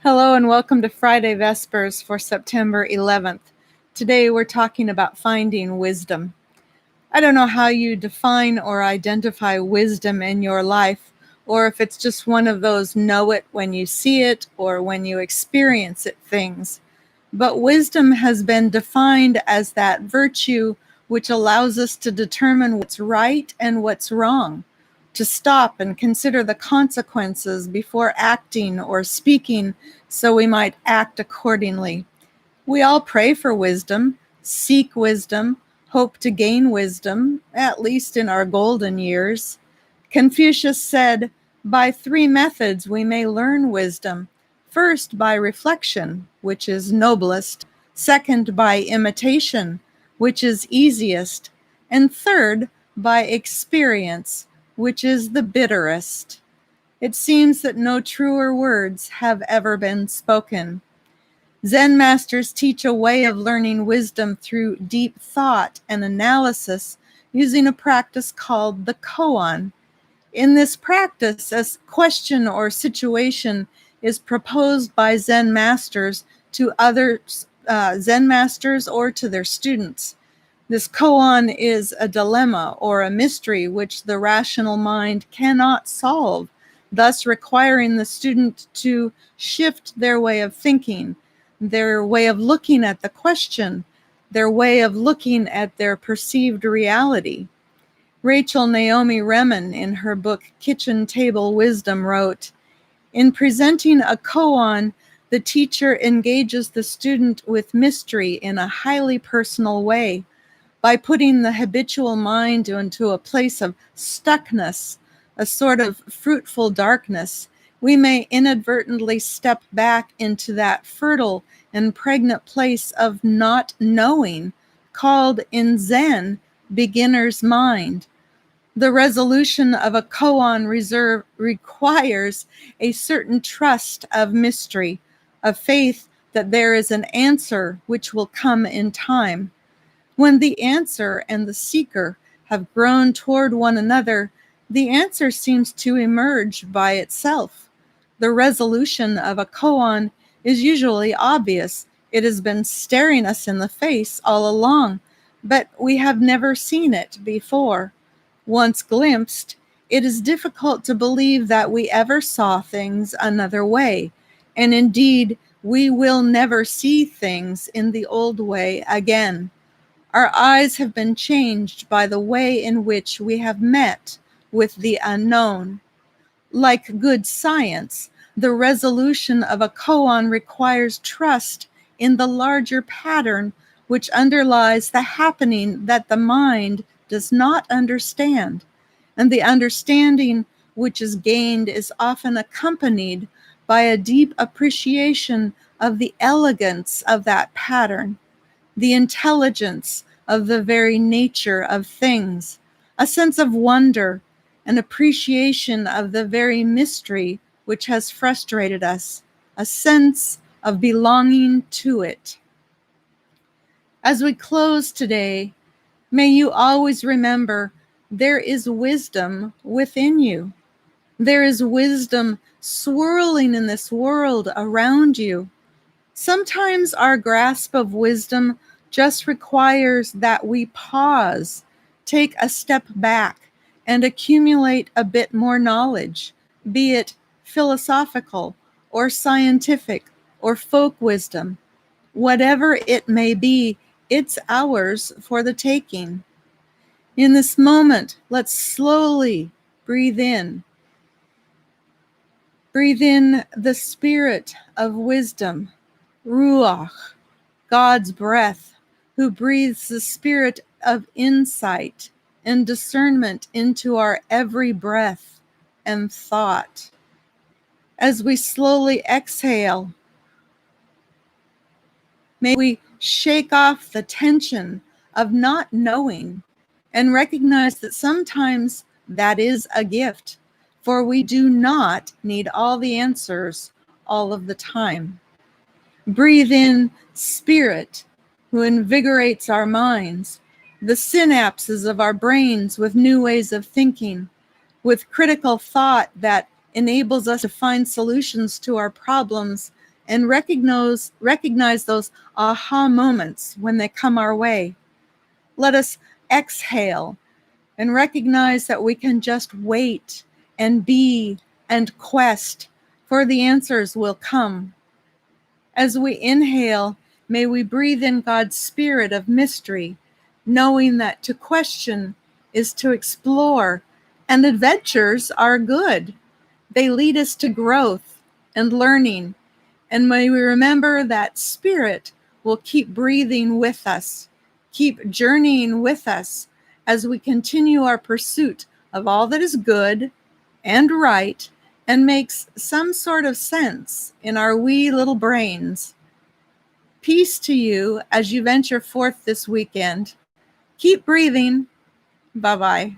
Hello and welcome to Friday Vespers for September 11th. Today we're talking about finding wisdom. I don't know how you define or identify wisdom in your life, or if it's just one of those know it when you see it or when you experience it things. But wisdom has been defined as that virtue which allows us to determine what's right and what's wrong, to stop and consider the consequences before acting or speaking so we might act accordingly. We all pray for wisdom, seek wisdom, hope to gain wisdom, at least in our golden years. Confucius said, "By three methods we may learn wisdom. First, by reflection, which is noblest. Second, by imitation, which is easiest. And third, by experience, which is the bitterest." It seems that no truer words have ever been spoken. Zen masters teach a way of learning wisdom through deep thought and analysis using a practice called the koan. In this practice, a question or situation is proposed by Zen masters to other Zen masters or to their students. This koan is a dilemma or a mystery which the rational mind cannot solve, thus requiring the student to shift their way of thinking, their way of looking at the question, their way of looking at their perceived reality. Rachel Naomi Remen, in her book Kitchen Table Wisdom, wrote, "In presenting a koan, the teacher engages the student with mystery in a highly personal way. By putting the habitual mind into a place of stuckness, a sort of fruitful darkness, we may inadvertently step back into that fertile and pregnant place of not knowing, called in Zen, beginner's mind. The resolution of a koan reserve requires a certain trust of mystery, a faith that there is an answer which will come in time. When the answer and the seeker have grown toward one another, the answer seems to emerge by itself. The resolution of a koan is usually obvious. It has been staring us in the face all along, but we have never seen it before. Once glimpsed, it is difficult to believe that we ever saw things another way, and indeed, we will never see things in the old way again. Our eyes have been changed by the way in which we have met with the unknown. Like good science, the resolution of a koan requires trust in the larger pattern which underlies the happening that the mind does not understand. And the understanding which is gained is often accompanied by a deep appreciation of the elegance of that pattern, the intelligence of the very nature of things, a sense of wonder, an appreciation of the very mystery which has frustrated us, a sense of belonging to it. As we close today, may you always remember there is wisdom within you. There is wisdom swirling in this world around you. Sometimes our grasp of wisdom just requires that we pause, take a step back, and accumulate a bit more knowledge, be it philosophical or scientific or folk wisdom. Whatever it may be, it's ours for the taking. In this moment, let's slowly breathe in. Breathe in the spirit of wisdom, Ruach, God's breath, who breathes the spirit of insight and discernment into our every breath and thought. As we slowly exhale, may we shake off the tension of not knowing and recognize that sometimes that is a gift, for we do not need all the answers all of the time. Breathe in spirit, who invigorates our minds, the synapses of our brains with new ways of thinking, with critical thought that enables us to find solutions to our problems and recognize those aha moments when they come our way. Let us exhale and recognize that we can just wait and be and quest, for the answers will come. As we inhale, may we breathe in God's spirit of mystery, knowing that to question is to explore, and adventures are good. They lead us to growth and learning. And may we remember that Spirit will keep breathing with us, keep journeying with us as we continue our pursuit of all that is good and right and makes some sort of sense in our wee little brains. Peace to you as you venture forth this weekend. Keep breathing. Bye-bye.